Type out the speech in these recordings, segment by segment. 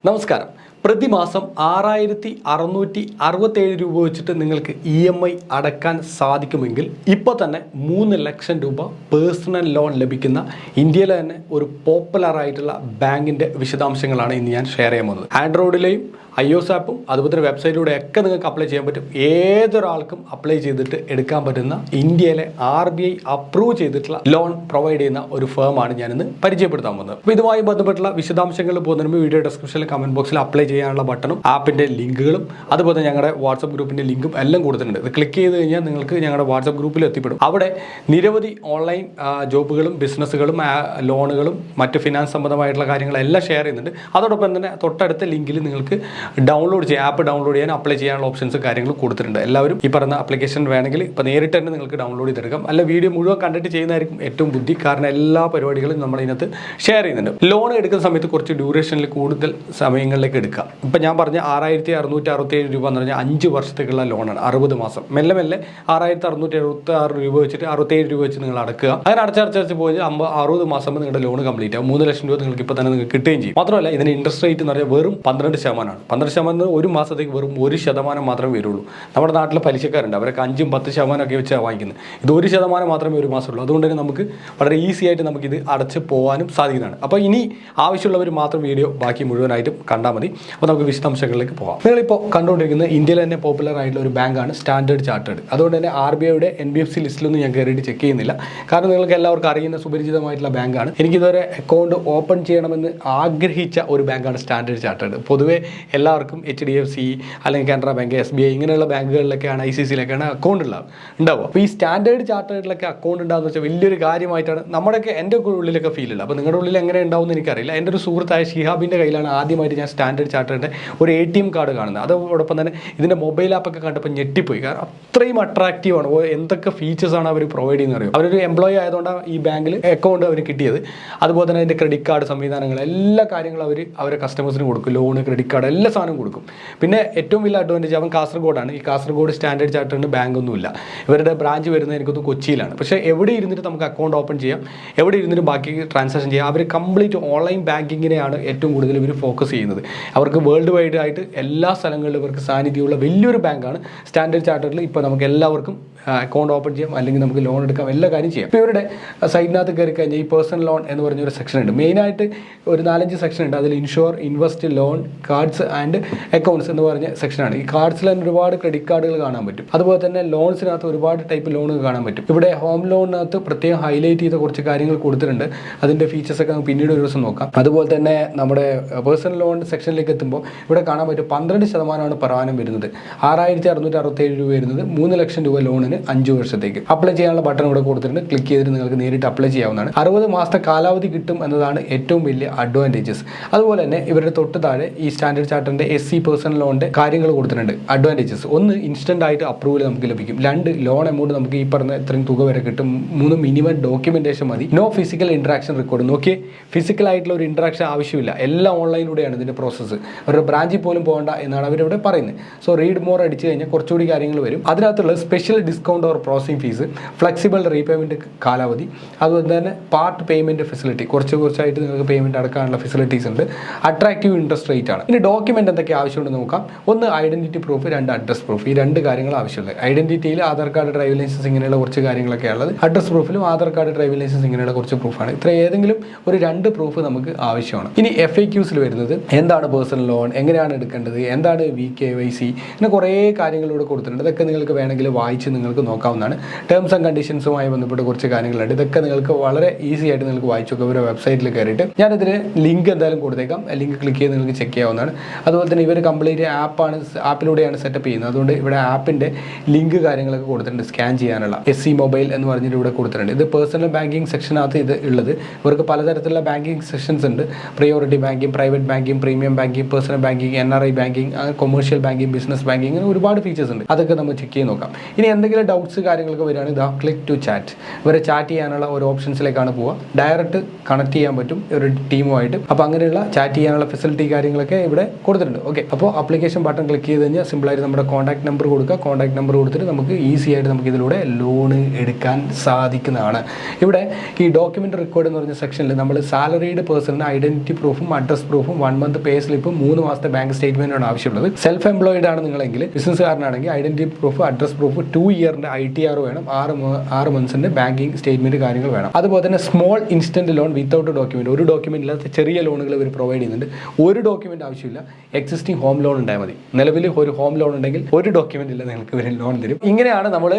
നമസ്കാരം. പ്രതിമാസം 6667 രൂപ വെച്ചിട്ട് നിങ്ങൾക്ക് EMI അടക്കാൻ സാധിക്കുമെങ്കിൽ ഇപ്പോൾ തന്നെ 3 ലക്ഷം രൂപ പേഴ്സണൽ ലോൺ ലഭിക്കുന്ന ഇന്ത്യയിലെ തന്നെ ഒരു പോപ്പുലർ ആയിട്ടുള്ള ബാങ്കിൻ്റെ വിശദാംശങ്ങളാണ് ഇന്ന് ഞാൻ ഷെയർ ചെയ്യാൻ പോകുന്നത്. ആൻഡ്രോയിഡിലെയും iOS ആപ്പും അതുപോലെ തന്നെ വെബ്സൈറ്റിലൂടെ ഒക്കെ നിങ്ങൾക്ക് അപ്ലൈ ചെയ്യാൻ പറ്റും. ഏതൊരാൾക്കും അപ്ലൈ ചെയ്തിട്ട് എടുക്കാൻ പറ്റുന്ന ഇന്ത്യയിലെ RBI അപ്രൂവ് ചെയ്തിട്ടുള്ള ലോൺ പ്രൊവൈഡ് ചെയ്യുന്ന ഒരു ഫേമാണ് ഞാനിന്ന് പരിചയപ്പെടുത്താൻ പോകുന്നത്. അപ്പോൾ ഇതുമായി ബന്ധപ്പെട്ടുള്ള വിശദാംശങ്ങൾ പോകുന്നതിന് മുമ്പ് വീഡിയോ ഡിസ്ക്രിപ്ഷനിൽ കമന്റ് ബോക്സിൽ അപ്ലൈ ചെയ്യാനുള്ള ബട്ടണും ആപ്പിൻ്റെ ലിങ്കുകളും അതുപോലെ തന്നെ ഞങ്ങളുടെ വാട്സപ്പ് ഗ്രൂപ്പിൻ്റെ ലിങ്കും എല്ലാം കൊടുത്തിട്ടുണ്ട്. ഇത് ക്ലിക്ക് ചെയ്ത് കഴിഞ്ഞാൽ നിങ്ങൾക്ക് ഞങ്ങളുടെ വാട്സപ്പ് ഗ്രൂപ്പിൽ എത്തിപ്പെടും. അവിടെ നിരവധി ഓൺലൈൻ ജോബുകളും ബിസിനസ്സുകളും ലോണുകളും മറ്റ് ഫിനാൻസ് സംബന്ധമായിട്ടുള്ള കാര്യങ്ങളെല്ലാം ഷെയർ ചെയ്യുന്നുണ്ട്. അതോടൊപ്പം തന്നെ തൊട്ടടുത്ത ലിങ്കിൽ നിങ്ങൾക്ക് ഡൗൺലോഡ് ചെയ്യാൻ ആപ്പ് ഡൗൺലോഡ് ചെയ്യാൻ അപ്ലൈ ചെയ്യാനുള്ള ഓപ്ഷൻസ് കാര്യങ്ങളും കൊടുത്തിട്ടുണ്ട്. എല്ലാവരും ഈ പറഞ്ഞ ആപ്ലിക്കേഷൻ വേണമെങ്കിൽ ഇപ്പോൾ നേരിട്ട് തന്നെ നിങ്ങൾക്ക് ഡൗൺലോഡ് ചെയ്തെടുക്കാം. അല്ല വീഡിയോ മുഴുവൻ കണ്ടിട്ട് ചെയ്യുന്നതായിരിക്കും ഏറ്റവും ബുദ്ധി. കാരണം എല്ലാ പരിപാടികളും നമ്മൾ ഇതിനകത്ത് ഷെയർ ചെയ്യുന്നുണ്ട്. ലോൺ എടുക്കുന്ന സമയത്ത് കുറച്ച് ഡ്യൂറേഷനിൽ കൂടുതൽ സമയങ്ങളിലേക്ക് എടുക്കാം. ഇപ്പം ഞാൻ പറഞ്ഞ 6667 രൂപ എന്ന് പറഞ്ഞാൽ 5 വർഷത്തേക്കുള്ള ലോണാണ്. 60 മാസം മെല്ലെ മെല്ലെ 6676 രൂപ വെച്ചിട്ട് 67 രൂപ വെച്ച് നിങ്ങൾ അടക്കുക. അങ്ങനെ അടച്ചടച്ച് പോയി 60 മാസം നിങ്ങളുടെ ലോൺ കംപ്ലീറ്റ് ആവും. 3 ലക്ഷം രൂപ നിങ്ങൾക്ക് ഇപ്പോൾ തന്നെ നിങ്ങൾക്ക് കിട്ടുകയും ചെയ്യും. മാത്രമല്ല ഇതിന് ഇൻട്രസ്റ്റ് റേറ്റ് എന്ന് പറഞ്ഞാൽ വെറും 12%. 12% ഒരു മാസത്തേക്ക് വെറും 1% മാത്രമേ വരുള്ളൂ. നമ്മുടെ നാട്ടിലെ പലിശക്കാരുണ്ട്, അവരൊക്കെ 5-10% ഒക്കെ വെച്ചാണ് വാങ്ങിക്കുന്നത്. ഇത് 1% മാത്രമേ ഒരു മാസമുള്ളൂ. അതുകൊണ്ട് തന്നെ നമുക്ക് വളരെ ഈസി ആയിട്ട് നമുക്കിത് അടച്ച് പോകാനും സാധിക്കുന്നതാണ്. അപ്പോൾ ഇനി ആവശ്യമുള്ളവർ മാത്രം വീഡിയോ ബാക്കി മുഴുവനായിട്ടും കണ്ടാൽ മതി. അപ്പോൾ നമുക്ക് വിശദാംശങ്ങളിലേക്ക് പോകാം. നിങ്ങളിപ്പോൾ കണ്ടുകൊണ്ടിരിക്കുന്നത് ഇന്ത്യയിലെ തന്നെ പോപ്പുലർ ആയിട്ടുള്ള ഒരു ബാങ്കാണ് സ്റ്റാൻഡേർഡ് ചാർട്ടേഡ്. അതുകൊണ്ട് തന്നെ RBIയുടെ NBFC ലിസ്റ്റിലൊന്നും ഞാൻ കയറിയിട്ട് ചെക്ക് ചെയ്യുന്നില്ല. കാരണം നിങ്ങൾക്ക് എല്ലാവർക്കും അറിയുന്ന സുപരിചിതമായിട്ടുള്ള ബാങ്കാണ്. എനിക്കിതുവരെ അക്കൗണ്ട് ഓപ്പൺ ചെയ്യണമെന്ന് ആഗ്രഹിച്ച ഒരു ബാങ്കാണ് സ്റ്റാൻഡേർഡ് ചാർട്ടേഡ്. പൊതുവേ എല്ലാവർക്കും HDFC അല്ലെങ്കിൽ കാനറ ബാങ്ക്, SBI ഇങ്ങനെയുള്ള ബാങ്കുകളിലൊക്കെയാണ് ICICIയിലൊക്കെയാണ് അക്കൗണ്ട് ഉണ്ടാവുക. അപ്പോൾ ഈ സ്റ്റാൻഡേർഡ് ചാർട്ടേഡിലൊക്കെ അക്കൗണ്ട് ഉണ്ടാകുന്ന വെച്ചാൽ വലിയൊരു കാര്യമായിട്ടാണ് നമ്മുടെയൊക്കെ എൻ്റെ ഉള്ളിലൊക്കെ ഫീൽ ഉള്ളത്. അപ്പോൾ നിങ്ങളുടെ ഉള്ളിൽ എങ്ങനെ ഉണ്ടാവുമെന്ന് എനിക്കറിയില്ല. എൻ്റെ ഒരു സുഹൃത്തായ ഷിഹാബിൻ്റെ കയ്യിലാണ് ആദ്യമായിട്ട് ഞാൻ സ്റ്റാൻഡേർഡ് ചാർട്ടേഡിൻ്റെ ഒരു ATM കാർഡ് കാണുന്നത്. അതോടൊപ്പം തന്നെ ഇതിൻ്റെ മൊബൈൽ ആപ്പൊക്കെ കണ്ടപ്പോൾ ഞെട്ടിപ്പോയി. കാരണം അത്രയും അട്രാക്റ്റീവാണ്. എന്തൊക്കെ ഫീച്ചേഴ്സാണ് അവർ പ്രൊവൈഡ് ചെയ്യുന്നത് അറിയും. അവരൊരു എംപ്ലോയി ആയതുകൊണ്ടാണ് ഈ ബാങ്കിൽ അക്കൗണ്ട് അവർ കിട്ടിയത്. അതുപോലെ തന്നെ അതിൻ്റെ ക്രെഡിറ്റ് കാർഡ് സംവിധാനങ്ങൾ എല്ലാ കാര്യങ്ങളും അവരെ കസ്റ്റമേഴ്സിന് കൊടുക്കും. ലോണ്, ക്രെഡിറ്റ് കാർഡ് എല്ലാ സാധനവും കൊടുക്കും. പിന്നെ ഏറ്റവും വലിയ അഡ്വാൻറ്റേജ് അവൻ കാസർഗോഡാണ്. ഈ കാസർഗോഡ് സ്റ്റാൻഡേർഡ് ചാർട്ടേഡിന് ബാങ്കൊന്നുമില്ല. ഇവരുടെ ബ്രാഞ്ച് വരുന്നത് എനിക്കൊന്ന് കൊച്ചിയിലാണ്. പക്ഷേ എവിടെ ഇരുന്നിട്ട് നമുക്ക് അക്കൗണ്ട് ഓപ്പൺ ചെയ്യാം, എവിടെ ഇരുന്നിട്ട് ബാക്കി ട്രാൻസാക്ഷൻ ചെയ്യാം. അവർ കംപ്ലീറ്റ് ഓൺലൈൻ ബാങ്കിങ്ങിനെയാണ് ഏറ്റവും കൂടുതൽ ഇവർ ഫോക്കസ് ചെയ്യുന്നത്. അവർക്ക് വേൾഡ് വൈഡ് ആയിട്ട് എല്ലാ സ്ഥലങ്ങളിലും ഇവർക്ക് സാന്നിധ്യമുള്ള വലിയൊരു ബാങ്കാണ് സ്റ്റാൻഡേർഡ് ചാർട്ടേഡിൽ. ഇപ്പോൾ നമുക്ക് എല്ലാവർക്കും അക്കൗണ്ട് ഓപ്പൺ ചെയ്യാം, അല്ലെങ്കിൽ നമുക്ക് ലോൺ എടുക്കാം, എല്ലാ കാര്യം ചെയ്യാം. ഇപ്പോൾ ഇവരുടെ സൈറ്റിനകത്ത് കയറി കഴിഞ്ഞാൽ ഈ പേഴ്സണൽ ലോൺ എന്ന് പറഞ്ഞൊരു സെക്ഷൻ ഉണ്ട്. മെയിനായിട്ട് ഒരു 4-5 സെക്ഷൻ ഉണ്ട്. അതിൽ insure, invest, loan, cards and accounts എന്ന് പറഞ്ഞ സെക്ഷനാണ്. ഈ കാർഡ്സിൽ തന്നെ ഒരുപാട് ക്രെഡിറ്റ് കാർഡുകൾ കാണാൻ പറ്റും. അതുപോലെ തന്നെ ലോൺസിനകത്ത് ഒരുപാട് ടൈപ്പ് ലോണുകൾ കാണാൻ പറ്റും. ഇവിടെ ഹോം ലോണിനകത്ത് പ്രത്യേകം ഹൈലൈറ്റ് ചെയ്ത കുറച്ച് കാര്യങ്ങൾ കൊടുത്തിട്ടുണ്ട്. അതിൻ്റെ ഫീച്ചേഴ്സൊക്കെ നമുക്ക് പിന്നീട് ഒരു ദിവസം നോക്കാം. അതുപോലെ തന്നെ നമ്മുടെ പേഴ്സണൽ ലോൺ സെക്ഷനിലേക്ക് എത്തുമ്പോൾ ഇവിടെ കാണാൻ പറ്റും 12% പ്രധാനം വരുന്നത്. 6667 രൂപ വരുന്നത്. 3 ലക്ഷം രൂപ ലോണിന് 5 വർഷത്തേക്ക്. അപ്ലൈ ചെയ്യാനുള്ള ബട്ടൺ ഇവിടെ കൊടുത്തിട്ടുണ്ട്. ക്ലിക്ക് ചെയ്തിട്ട് നിങ്ങൾക്ക് നേരിട്ട് അപ്ലൈ ചെയ്യാവുന്നതാണ്. 60 മാസത്തെ കാലാവധി കിട്ടും എന്നതാണ് ഏറ്റവും വലിയ അഡ്വാൻറ്റേജസ്. അതുപോലെ തന്നെ ഇവരുടെ തൊട്ട് താഴെ ഈ സ്റ്റാൻഡേർഡ് ചാർട്ടറിൻ്റെ SC പേഴ്സണൽ ലോണിൻ്റെ കാര്യങ്ങൾ കൊടുത്തിട്ടുണ്ട്. അഡ്വാൻറ്റേജസ്: 1, ഇൻസ്റ്റന്റ് ആയിട്ട് അപ്രൂവൽ നമുക്ക് ലഭിക്കും. 2, ലോൺ എമൗണ്ട് നമുക്ക് ഈ പറഞ്ഞ ഇത്രയും തുക വരെ കിട്ടും. 3, മിനിമം ഡോക്യുമെന്റേഷൻ മതി. No physical interaction record. നോക്കിയേ, ഫിസിക്കൽ ആയിട്ടുള്ള ഒരു ഇന്ററാക്ഷൻ ആവശ്യമില്ല. എല്ലാം ഓൺലൈനിലൂടെയാണ് ഇതിൻ്റെ പ്രോസസ്സ്. അവരുടെ ബ്രാഞ്ചിൽ പോലും പോകേണ്ട എന്നാണ് അവരിവിടെ പറയുന്നത്. സോ റീഡ് മോർ അടിച്ച് കഴിഞ്ഞാൽ കുറച്ചുകൂടി കാര്യങ്ങൾ വരും. അതിനകത്തുള്ള special discount or processing fees, flexible repayment കാലാവധി, അതുപോലെ തന്നെ പാർട്ട് പേയ്മെൻറ്റ് ഫെസിലിറ്റി, കുറച്ചായിട്ട് നിങ്ങൾക്ക് പേയ്മെൻറ്റ് അടക്കാനുള്ള ഫെസിലിറ്റീസ് ഉണ്ട്. അട്രാക്റ്റീവ് ഇൻട്രസ്റ്റ് റേറ്റ് ആണ്. ഇനി ഡോക്യുമെൻറ്റ് എന്തൊക്കെ ആവശ്യമുണ്ടെന്ന് നോക്കാം. 1, ഐഡൻറ്റിറ്റി പ്രൂഫ്, 2, അഡ്രസ് പ്രൂഫ്. ഈ 2 കാര്യങ്ങൾ ആവശ്യമുള്ളത്. ഐഡൻറ്റിറ്റിയിൽ ആധാർ കാർഡ്, ഡ്രൈവിംഗ് ലൈസൻസ് ഇങ്ങനെയുള്ള കുറച്ച് കാര്യങ്ങളൊക്കെ ഉള്ളത്. അഡ്രസ് പ്രൂഫിലും ആധാർ കാർഡ്, ഡ്രൈവിംഗ് ലൈസൻസ് ഇങ്ങനെയുള്ള കുറച്ച് പ്രൂഫാണ്. ഇത്ര ഏതെങ്കിലും ഒരു 2 പ്രൂഫ് നമുക്ക് ആവശ്യമാണ്. ഇനി FAQs വരുന്നത് എന്താണ് പേഴ്സണൽ ലോൺ, എങ്ങനെയാണ് എടുക്കേണ്ടത്, എന്താണ് VKYC, ഇങ്ങനെ കുറേ കാര്യങ്ങളിലൂടെ കൊടുത്തിട്ടുണ്ട്. ഇതൊക്കെ നിങ്ങൾക്ക് വേണമെങ്കിൽ വായിച്ച് നിങ്ങൾക്ക് നോക്കാവുന്നതാണ്. ടേംസ് ആൻഡ് കണ്ടീഷൻസുമായി ബന്ധപ്പെട്ട് കുറച്ച് കാര്യങ്ങളുണ്ട്. ഇതൊക്കെ നിങ്ങൾക്ക് വളരെ ഈസി ആയിട്ട് നിങ്ങൾക്ക് വായിച്ചു നോക്കാം. ഇവരുടെ വെബ്സൈറ്റിൽ കയറിയിട്ട് ഞാനിതിന് ലിങ്ക് എന്തായാലും കൊടുത്തേക്കാം. ലിങ്ക് ക്ലിക്ക് ചെയ്ത് നിങ്ങൾക്ക് ചെക്ക് ചെയ്യാവുന്നതാണ്. അതുപോലെ തന്നെ ഇവർ കംപ്ലീറ്റ് ആപ്പിലൂടെയാണ് സെറ്റപ്പ് ചെയ്യുന്നത്. അതുകൊണ്ട് ഇവിടെ ആപ്പിൻ്റെ ലിങ്ക് കാര്യങ്ങളൊക്കെ കൊടുത്തിട്ടുണ്ട്. സ്കാൻ ചെയ്യാനുള്ള SC മൊബൈൽ എന്ന് പറഞ്ഞിട്ട് ഇവിടെ കൊടുത്തിട്ടുണ്ട്. ഇത് പേഴ്സണൽ ബാങ്കിങ് സെക്ഷനകത്ത് ഇത് ഉള്ളത്. ഇവർക്ക് പലതരത്തിലുള്ള ബാങ്കിങ് സെക്ഷൻസ് ഉണ്ട്. Priority banking, private banking, premium banking, personal banking, NRI banking, commercial banking, business banking, അങ്ങനെ ഒരുപാട് ഫീച്ചേഴ്സ് ഉണ്ട്. അതൊക്കെ നമ്മൾ ചെക്ക് ചെയ്ത് നോക്കാം. ഇനി എന്തെങ്കിലും എന്തെങ്കിലും ഡൗട്ട്സ് കാര്യങ്ങളൊക്കെ വരികയാണെങ്കിൽ ഇതാ ക്ലിക്ക് ടു ചാറ്റ്, ഇവരെ ചാറ്റ് ചെയ്യാനുള്ള ഒരു ഓപ്ഷൻസിലേക്കാണ് പോവുക. ഡയറക്റ്റ് കണക്ട് ചെയ്യാൻ പറ്റും ഒരു ടീമുമായിട്ട്. അപ്പോൾ അങ്ങനെയുള്ള ചാറ്റ് ചെയ്യാനുള്ള ഫെസിലിറ്റി കാര്യങ്ങളൊക്കെ ഇവിടെ കൊടുത്തിട്ടുണ്ട്. ഓക്കെ, അപ്പോൾ ആപ്ലിക്കേഷൻ ബട്ടൺ ക്ലിക്ക് ചെയ്ത് കഴിഞ്ഞാൽ സിമ്പിളായിട്ട് നമ്മുടെ കോൺടാക്ട് നമ്പർ കൊടുക്കുക. കോൺടാക്ട് നമ്പർ കൊടുത്തിട്ട് നമുക്ക് ഈസി ആയിട്ട് നമുക്ക് ഇതിലൂടെ ലോൺ എടുക്കാൻ സാധിക്കുന്നതാണ്. ഇവിടെ ഈ ഡോക്യുമെൻ്റ് റെക്കോർഡ് എന്ന് പറഞ്ഞ സെക്ഷനിൽ നമ്മൾ സാലറീഡ് പേഴ്സണിന് ഐഡൻറ്റിറ്റി പ്രൂഫും അഡ്രസ് പ്രൂഫും 1 മന്ത് പേ സ്ലിപ്പും 3 മാസത്തെ ബാങ്ക് സ്റ്റേറ്റ്മെൻറ്റാണ് ആവശ്യമുള്ളത്. സെൽഫ് എംപ്ലോയിഡ് ആണ് നിങ്ങളെങ്കിൽ, ബിസിനസ്സുകാരനാണെങ്കിൽ ഐഡൻറ്റിറ്റി പ്രൂഫ്, അഡ്രസ് പ്രൂഫ്, 2 ഇയറിൻ്റെ ITR വേണം, 6 മന്ത്സിൻ്റെ ബാങ്കിങ് സ്റ്റേറ്റ്മെൻറ്റ് കാര്യങ്ങൾ വേണം. അതുപോലെ തന്നെ small instant loan without document, ഒരു ഡോക്യുമെൻ്റ് ഇല്ലാത്ത ചെറിയ ലോണുകൾ ഇവർ പ്രൊവൈഡ് ചെയ്യുന്നുണ്ട്. ഒരു ഡോക്യുമെൻ്റ് ആവശ്യമില്ല, എക്സിസ്റ്റിംഗ് ഹോം ലോൺ ഉണ്ടായാൽ മതി. നിലവിൽ ഒരു ഹോം ലോൺ ഉണ്ടെങ്കിൽ ഒരു ഡോക്യുമെൻ്റ് ഇല്ല, നിങ്ങൾക്ക് ഇവർ ലോൺ തരും. ഇങ്ങനെയാണ് നമ്മൾ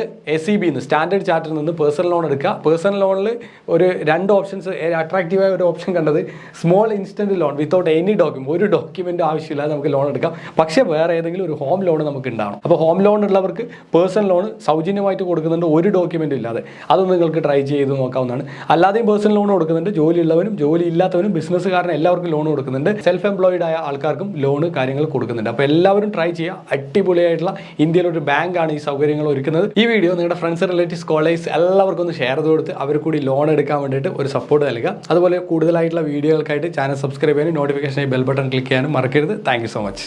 SEB സ്റ്റാൻഡേർഡ് ചാർട്ടറിൽ നിന്ന് പേഴ്സണൽ ലോൺ എടുക്കുക. പേഴ്സണൽ ലോണിൽ ഒരു 2 ഓപ്ഷൻസ്, അട്രാക്റ്റീവായ ഒരു ഓപ്ഷൻ കണ്ടത് small instant loan without any document, ഒരു ഡോക്യുമെൻ്റ് ആവശ്യമില്ലാതെ നമുക്ക് ലോൺ എടുക്കാം. പക്ഷേ വേറെ ഏതെങ്കിലും ഒരു ഹോം ലോൺ നമുക്ക് ഉണ്ടാവണം. അപ്പോൾ ഹോം ലോൺ ഉള്ളവർക്ക് പേഴ്സണൽ ലോൺ സൗജന്യമായിട്ട് കൊടുക്കുന്നുണ്ട്, ഒരു ഡോക്യുമെൻ്റ് ഇല്ലാതെ. അതൊന്നും നിങ്ങൾക്ക് ട്രൈ ചെയ്ത് നോക്കാവുന്നതാണ്. അല്ലാതെയും പേഴ്സണൽ ലോൺ കൊടുക്കുന്നുണ്ട്, ജോലിയുള്ളവനും ജോലി ഇല്ലാത്തവനും ബിസിനസ്സുകാരനും എല്ലാവർക്കും ലോൺ കൊടുക്കുന്നുണ്ട്. സെൽഫ് എംപ്ലോയിഡ് ആയ ആൾക്കാർക്കും ലോൺ കാര്യങ്ങൾ കൊടുക്കുന്നുണ്ട്. അപ്പോൾ എല്ലാവരും ട്രൈ ചെയ്യുക. അടിപൊളിയായിട്ടുള്ള ഇന്ത്യയിലൊരു ബാങ്കാണ് ഈ സൗകര്യങ്ങൾ ഒരുക്കുന്നത്. ഈ വീഡിയോ നിങ്ങളുടെ ഫ്രണ്ട്സ്, റിലേറ്റീവ്സ്, കോളേജ് എല്ലാവർക്കും ഒന്ന് ഷെയർ ചെയ്ത് കൊടുത്ത് അവർ കൂടി ലോൺ എടുക്കാൻ വേണ്ടിയിട്ട് ഒരു സപ്പോർട്ട് നൽകുക. അതുപോലെ കൂടുതലായിട്ടുള്ള വീഡിയോകൾക്കായിട്ട് ചാനൽ സബ്സ്ക്രൈബ് ചെയ്യാനും നോട്ടിഫിക്കേഷനായി ബെൽ ബട്ടൺ ക്ലിക്ക് ചെയ്യാനും മറക്കരുത്. Thank you so much.